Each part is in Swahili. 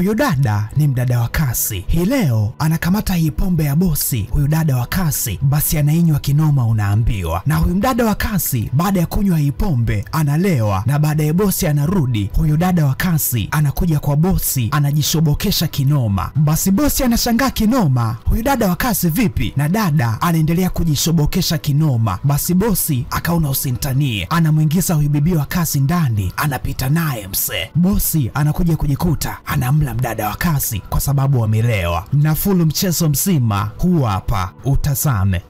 Huyu dada ni mdada wa kasi. Hii leo anakamata hii pombe ya bosi. Huyu dada wa kasi basi anainywa kinoma unaambiwa. Na huyu mdada wa kasi baada ya kunywa hii pombe analewa, na baada ya bosi anarudi, huyu dada wa kasi anakuja kwa bosi anajishobokesha kinoma. Basi bosi anashangaa kinoma, huyu dada wa kasi vipi? Na dada anaendelea kujishobokesha kinoma. Basi bosi akaona usintanie, anamuingiza huyu bibi wa kasi ndani, anapita naye mse. Bosi anakuja kujikuta anamla mdada wa kasi kwa sababu wamelewa. Na fulu mchezo mzima huu hapa, utazame.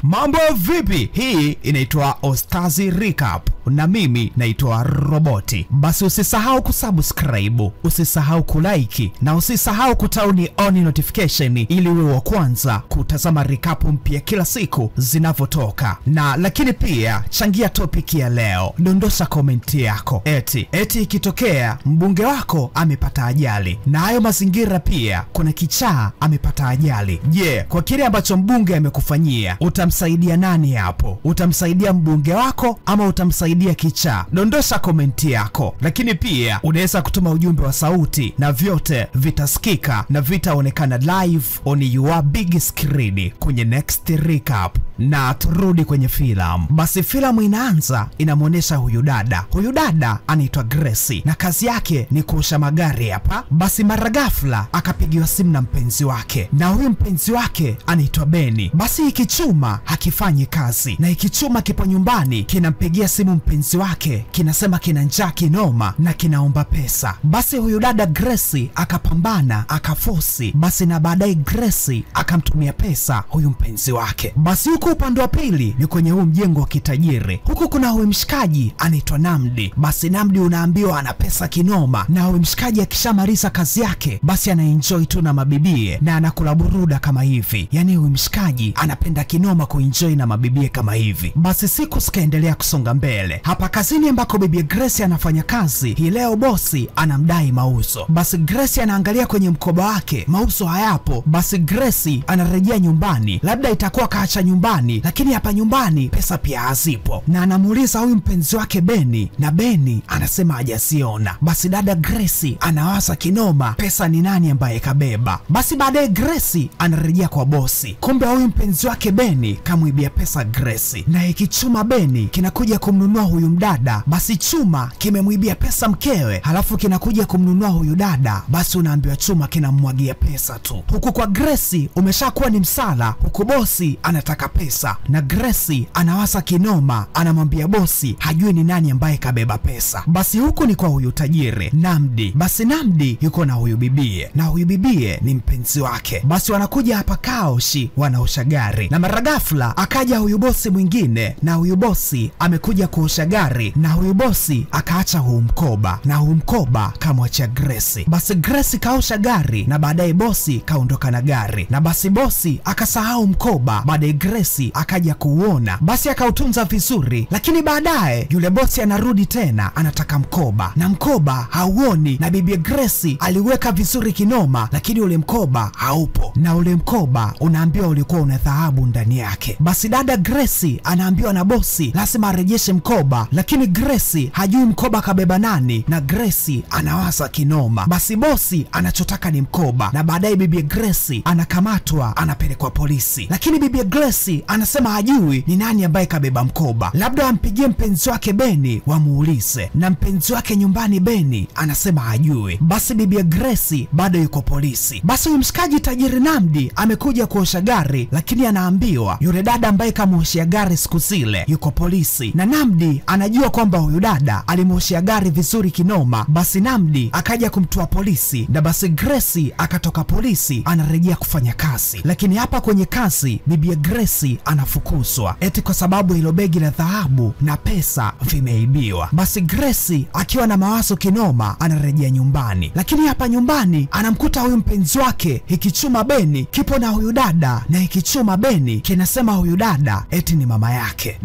Mambo vipi? Hii inaitwa Ostazi Recap na mimi naitwa Roboti. Basi usisahau kusubscribe, usisahau kulike, na usisahau kutauni on notification ili uwe wa kwanza kutazama recap mpya kila siku zinavyotoka. Na lakini pia changia topic ya leo, dondosha komenti yako. Eti ikitokea mbunge wako amepata ajali, na hayo mazingira pia kuna kichaa amepata ajali. Je, kwa kile ambacho mbunge amekufanyia utamsaidia nani hapo? Utamsaidia mbunge wako ama utamsaidia kichaa? Dondosha komenti yako. Lakini pia unaweza kutuma ujumbe wa sauti na vyote vitasikika na vitaonekana live on your big screen kwenye next recap. Na turudi kwenye filamu. Basi filamu inaanza inamuonesha huyu dada. Huyu dada anaitwa Grace na kazi yake ni kuosha magari hapa. Basi mara ghafla akapigiwa simu na mpenzi wake, na huyu mpenzi wake anaitwa Beni. Basi ikichuma hakifanyi kazi, na ikichuma kipo nyumbani kinampigia simu mpenzi wake, kinasema kina njaa kinoma na kinaomba pesa. Basi huyu dada Grace akapambana akafosi, basi na baadaye Grace akamtumia pesa huyu mpenzi wake. Basi huku upande wa pili ni kwenye huu mjengo wa kitajiri. Huku kuna huyu mshikaji anaitwa Namdi. Basi Namdi unaambiwa ana pesa kinoma, na huyu mshikaji akishamaliza kazi yake basi anaenjoy tu na mabibie na anakula buruda kama hivi. Yani huyu mshikaji anapenda kinoma kuenjoy na mabibie kama hivi. Basi siku zikaendelea kusonga mbele. Hapa kazini ambako bibi Grace anafanya kazi, hii leo bosi anamdai mauzo. Basi Grace anaangalia kwenye mkoba wake, mauzo hayapo. Basi Grace anarejea nyumbani, labda itakuwa kaacha nyumbani, lakini hapa nyumbani pesa pia hazipo. Na anamuuliza huyu mpenzi wake Beni, na Beni anasema hajasiona. Basi dada Grace anawaza kinoma, pesa ni nani ambaye kabeba. Basi baadaye Grace anarejea kwa bosi, kumbe huyu mpenzi wake Beni kamuibia pesa Grace, na ikichuma Beni kinakuja kumnunua huyu mdada. Basi chuma kimemwibia pesa mkewe, halafu kinakuja kumnunua huyu dada. Basi unaambiwa chuma kinamwagia pesa tu. Huku kwa Grace umeshakuwa ni msala, huku bosi anataka pesa, na Grace anawasa kinoma, anamwambia bosi hajui ni nani ambaye kabeba pesa. Basi huku ni kwa huyu tajiri Namdi. Basi Namdi yuko na huyu bibie, na huyu bibie ni mpenzi wake. Basi wanakuja hapa kaoshi, wanaosha gari, na mara ghafla akaja huyu bosi mwingine, na huyu bosi amekuja kuosha gari, na huyu bosi akaacha huu mkoba, na huu mkoba kamwacha Grace. Basi Grace kaosha gari, na baadaye bosi kaondoka na gari, na basi bosi akasahau mkoba. Baadaye Grace akaja kuuona, basi akautunza vizuri, lakini baadaye yule bosi anarudi tena anataka mkoba, na mkoba hauoni, na bibi Grace aliweka vizuri kinoma, lakini ule mkoba haupo, na ule mkoba unaambiwa ulikuwa una dhahabu ndani yake. Basi dada Grace anaambiwa na bosi lazima arejeshe mkoba, lakini Grace hajui mkoba kabeba nani, na Grace anawaza kinoma. Basi bosi anachotaka ni mkoba, na baadaye bibi Grace anakamatwa anapelekwa polisi, lakini bibi Grace anasema hajui ni nani ambaye kabeba mkoba, labda ampigie mpenzi wake Beni wamuulize, na mpenzi wake nyumbani Beni anasema hajui. Basi bibi Grace bado yuko polisi. Basi mshikaji tajiri Namdi amekuja kuosha gari, lakini anaambiwa yule dada ambaye kamuoshia gari siku zile yuko polisi, na Namdi anajua kwamba huyu dada alimuoshia gari vizuri kinoma. Basi Namdi akaja kumtoa polisi, na basi Grace akatoka polisi anarejea kufanya kazi, lakini hapa kwenye kazi bibi Grace anafukuzwa eti kwa sababu hilo begi la dhahabu na pesa vimeibiwa. Basi Grace akiwa na mawazo kinoma anarejea nyumbani, lakini hapa nyumbani anamkuta huyu mpenzi wake ikichuma Beni kipo na huyu dada, na ikichuma Beni kinasema huyu dada eti ni mama yake.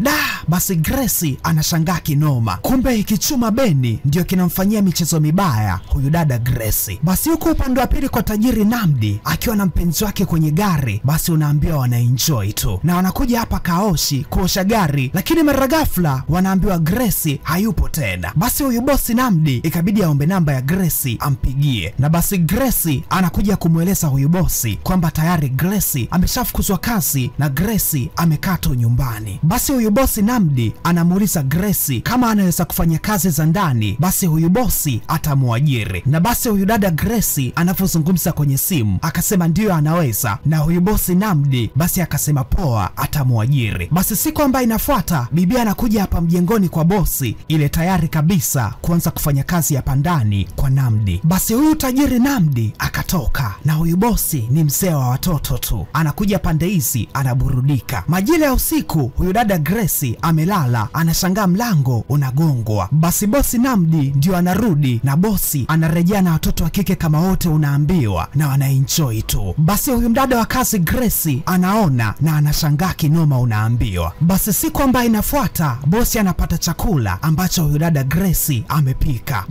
Basi Grace anashangaa kinoma, kumbe ikichuma Beni ndio kinamfanyia michezo mibaya huyu dada Grace. Basi huko upande wa pili kwa tajiri Namdi akiwa na mpenzi wake kwenye gari, basi unaambiwa wanaenjoy tu na wanakuja hapa Kaoshi kuosha gari, lakini mara ghafla wanaambiwa Grace hayupo tena. Basi huyu bosi Namdi ikabidi aombe namba ya Grace ampigie, na basi Grace anakuja kumweleza huyu bosi kwamba tayari Grace ameshafukuzwa kazi na Grace amekaa tu nyumbani. Basi huyu bosi Namdi anamuuliza Grace kama anaweza kufanya kazi za ndani, basi huyu bosi atamuajiri. Na basi huyu dada Grace anapozungumza kwenye simu akasema ndio anaweza, na huyu bosi Namdi basi akasema poa, atamuajiri. Basi siku ambayo inafuata bibi anakuja hapa mjengoni kwa bosi ile tayari kabisa kuanza kufanya kazi hapa ndani kwa Namdi. Basi huyu tajiri Namdi akatoka, na huyu bosi ni mzee wa watoto tu, anakuja pande hizi anaburudika. Majira ya usiku huyu dada Grace amelala, anashangaa mlango unagongwa. Basi bosi Namdi ndio anarudi, na bosi anarejea na watoto wa kike kama wote unaambiwa, na wanaenjoy tu. Basi huyu mdada wa kazi Grace anaona na anashangaa kinoma unaambiwa. Basi siku ambayo inafuata bosi anapata chakula ambacho huyu dada Grace amepika.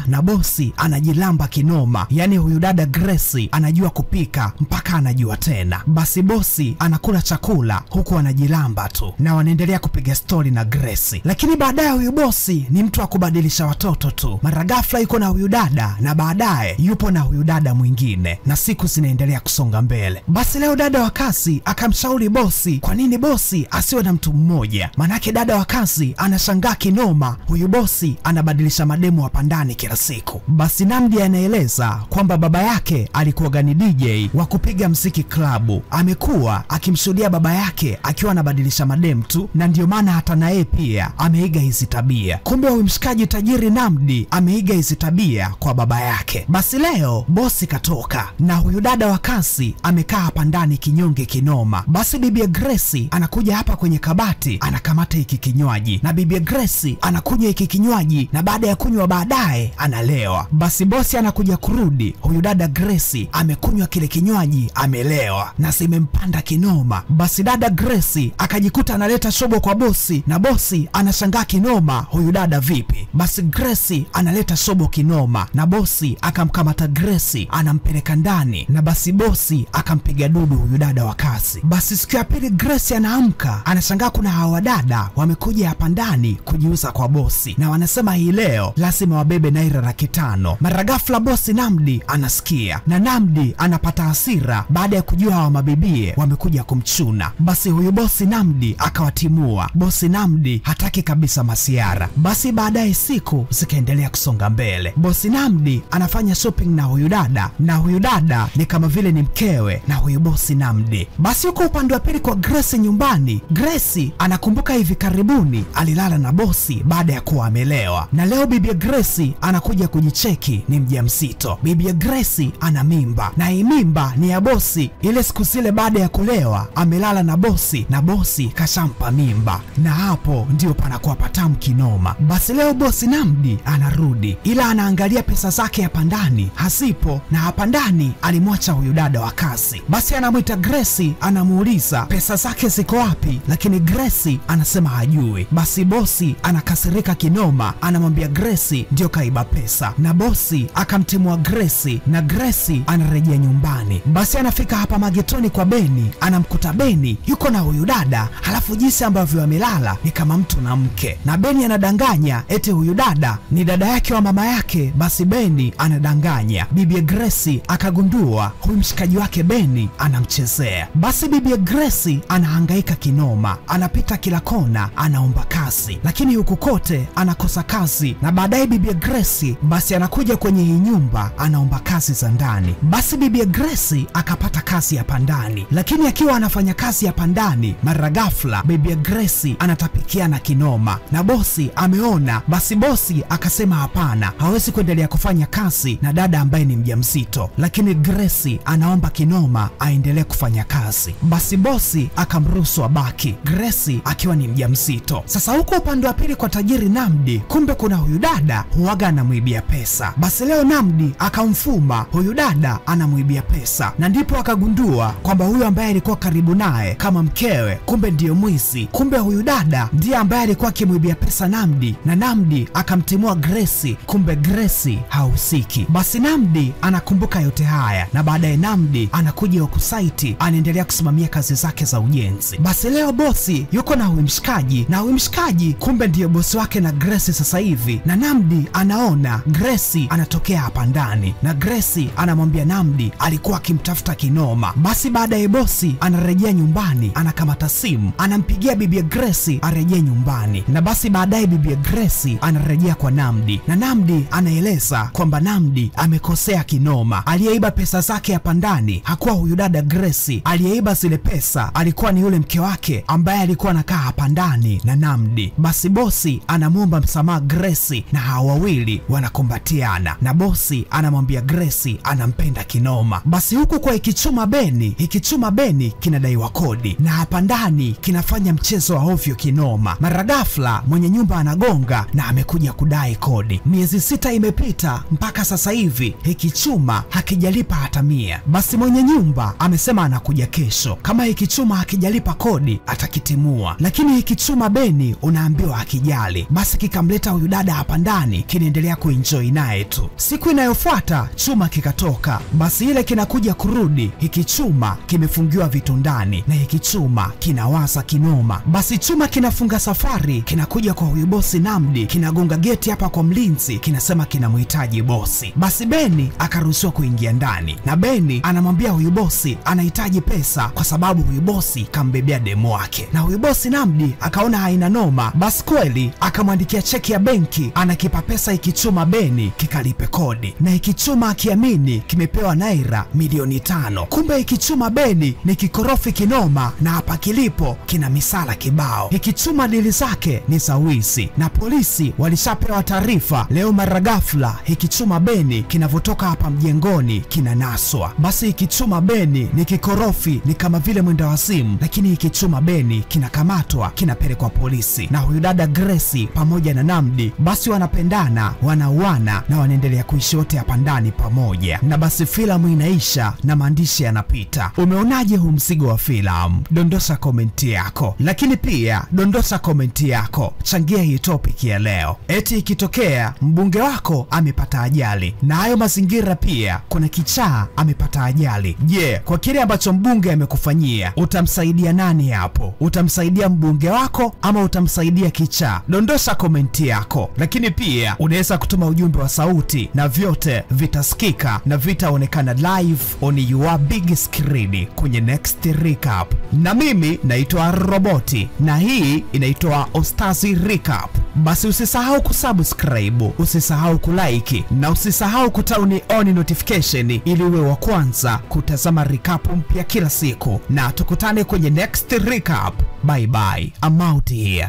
Na bosi anajilamba kinoma, yani huyu dada Grace anajua kupika mpaka anajua tena. Basi bosi anakula chakula huku anajilamba tu, na wanaendelea kupiga story na Grace. Lakini baadaye huyu bosi ni mtu wa kubadilisha watoto tu, mara ghafla yuko na huyu dada na baadaye yupo na huyu dada mwingine, na siku zinaendelea kusonga mbele. Basi leo dada wa kazi akamshauri bosi kwa nini bosi asiwe na mtu mmoja, manake dada wa kazi anashangaa kinoma huyu bosi anabadilisha mademu hapa ndani kila siku. Basi Namdi anaeleza kwamba baba yake alikuwa ni DJ wa kupiga mziki klabu, amekuwa akimshuhudia baba yake akiwa anabadilisha mademu tu, na ndio maana hata naye pia ameiga hizi tabia. Kumbe huyu mshikaji tajiri Namdi ameiga hizi tabia kwa baba yake. Basi leo bosi katoka na huyu dada wa kazi amekaa hapa ndani kinyonge kinoma. Basi bibi Grace anakuja hapa kwenye kabati anakamata hiki kinywaji, na bibi Grace anakunywa hiki kinywaji, na baada ya kunywa baadaye analewa. Basi bosi anakuja kurudi, huyu dada Grace amekunywa kile kinywaji amelewa na zimempanda kinoma. Basi dada Grace akajikuta analeta shobo kwa bosi, na bosi anashangaa kinoma huyu dada vipi. Basi Grace analeta shobo kinoma, na bosi akamkamata Grace anampeleka ndani, na basi bosi akampiga dudu huyu dada wa kazi. Basi siku ya pili Grace anaamka anashangaa kuna hawa dada wamekuja hapa ndani kujiuza kwa bosi, na wanasema hii leo lazima wabebe naira 500. Mara ghafla bosi Namdi anasikia, na Namdi anapata hasira baada ya kujua hawa mabibie wamekuja kumchuna. Basi huyu bosi Namdi akawatimua. Bosi Namdi hataki kabisa masiara. Basi baadaye siku zikaendelea kusonga mbele. Bosi Namdi anafanya shopping na huyu dada, na huyu dada ni kama vile ni mkewe na huyu bosi Namdi. Basi huko upande wa pili kwa Grace nyumbani, Grace anakumbuka hivi karibuni alilala na bosi baada ya kuwa amelewa, na leo bibi Grace anakuja kujicheki ni mjamzito. Bibi Grace ana mimba, na hii mimba ni ya bosi. Ile siku zile baada ya kulewa amelala na bosi, na bosi kashampa mimba, na hapo ndio panakuwa patamu kinoma. Basi leo bosi Namdi anarudi, ila anaangalia pesa zake hapa ndani hasipo, na hapa ndani alimwacha huyu dada wa kazi. Basi anamuita Grace anamuuliza pesa zake ziko wapi, lakini Grace anasema hajui. Basi bosi anakasirika kinoma, anamwambia Grace ndio kaiba pesa, na bosi akamtimua Grace, na Grace anarejea nyumbani. Basi anafika hapa magetoni kwa Beni, anamkuta Beni yuko na huyu dada, halafu jinsi ambavyo amelala ni kama mtu na mke, na Beni anadanganya eti huyu dada ni dada yake wa mama yake. Basi Beni anadanganya. Bibi Grace akagundua huyu mshikaji wake Beni anamchezea. Basi bibi Grace anahangaika kinoma, anapita kila kona anaomba kazi, lakini huku kote anakosa kazi. Na baadaye bibi Grace basi anakuja kwenye hii nyumba anaomba kazi za ndani. Basi bibi Grace akapata kazi hapa ndani, lakini akiwa anafanya kazi hapa ndani, mara ghafla bibi Grace anatapikiana kinoma na bosi ameona. Basi bosi akasema hapana, hawezi kuendelea kufanya kazi na dada ambaye ni mjamzito, lakini Grace anaomba kinoma aendelee kufanya kazi. Basi bosi akamruhusu abaki, Grace akiwa ni mjamzito. Sasa huko upande wa pili kwa tajiri Namdi, kumbe kuna huyu dada huaga anamuibia pesa. Basi leo Namdi akamfuma huyu dada anamuibia pesa, na ndipo akagundua kwamba huyu ambaye alikuwa karibu naye kama mkewe kumbe ndiyo mwizi. Kumbe huyu dada ndiye ambaye alikuwa akimwibia pesa Namdi na Namdi akamtimua Grace, kumbe Grace hahusiki. Basi Namdi anakumbuka yote haya na baadaye Namdi anakuja huku site, anaendelea kusimamia kazi zake za ujenzi. Basi leo bosi yuko na huyu mshikaji, na huyu mshikaji kumbe ndiye bosi wake na Grace sasa hivi, na Namdi anaona Grace anatokea hapa ndani na Grace anamwambia Namdi alikuwa akimtafuta kinoma. Basi baadaye bosi anarejea nyumbani, anakamata simu, anampigia bibi Grace arejee nyumbani, na basi baadaye bibi Grace anarejea kwa Namdi na Namdi anaeleza kwamba Namdi amekosea kinoma. Aliyeiba pesa zake hapa ndani hakuwa huyu dada Grace, aliyeiba zile pesa alikuwa ni yule mke wake ambaye alikuwa anakaa hapa ndani na Namdi. Basi bosi anamuomba msamaha Grace na hawa wawili wanakumbatiana, na bosi anamwambia Grace anampenda kinoma. Basi huku kwa Ikichuma Beni kinadaiwa kodi na hapa ndani kinafanya mchezo wa ovyo kinoma. Mara ghafla mwenye nyumba anagonga na amekuja kudai kodi. Miezi 6 imepita mpaka sasa hivi Ikichuma hakijalipa hata 100. Basi mwenye nyumba amesema anakuja kesho, kama Ikichuma hakijalipa kodi atakitimua, lakini Ikichuma Beni unaambiwa hakijali. Basi kikamleta huyu dada hapa ndani, kinaendelea kuenjoy naye tu. Siku inayofuata Chuma kikatoka, basi ile kinakuja kurudi Ikichuma kimefungiwa vitu ndani na Ikichuma kinawaza kinoma. Basi Chuma kinafunga safari, kinakuja kwa huyu bosi Namdi, kinagonga geti hapa kwa mlinzi, kinasema kinamhitaji bosi. Basi Beni akaruhusiwa kuingia ndani na Beni anamwambia huyu bosi anahitaji pesa kwa sababu huyu bosi kambebea demo wake, na huyu bosi Namdi akaona haina noma. Basi kweli akamwandikia cheki ya benki, anakipa pesa Ikichuma Beni kikalipe kodi, na Ikichuma akiamini kimepewa naira milioni 5. Kumbe Ikichuma Beni ni kikorofi kinoma, na hapa kilipo kina misala kibao. Ikichuma dili zake ni sawisi na polisi walishapewa taarifa. Leo mara ghafla Ikichuma Beni kinavotoka hapa mjengoni kinanaswa. Basi Ikichuma Beni ni kikorofi, ni kama vile mwenda wazimu, lakini Ikichuma Beni kinakamatwa, kinapelekwa polisi, na huyu dada Grace pamoja na Namdi basi wanapendana, wanauana na wanaendelea kuishi wote hapa ndani pamoja. Na basi filamu inaisha na maandishi yanapita. Umeonaje huu mzigo wa filamu? Dondosha komenti yako, lakini pia dondosha komenti yako, changia hii topic ya leo. Eti ikitokea mbunge wako amepata ajali na hayo mazingira pia kuna kichaa amepata ajali, je, kwa kile ambacho mbunge amekufanyia utamsaidia nani hapo? Utamsaidia mbunge wako ama utamsaidia kichaa? Dondosha komenti yako, lakini pia unaweza kutuma ujumbe wa sauti na vyote vitasikika na vitaonekana live on your big screen kwenye next recap. Na mimi naitwa Roboti na hii inaitwa Ostazi Recap. Basi usisahau kusubscribe, usisahau kulike na usisahau kutauni on notification ili uwe wa kwanza kutazama recap mpya kila siku, na tukutane kwenye next recap. Bye bye, I'm out here.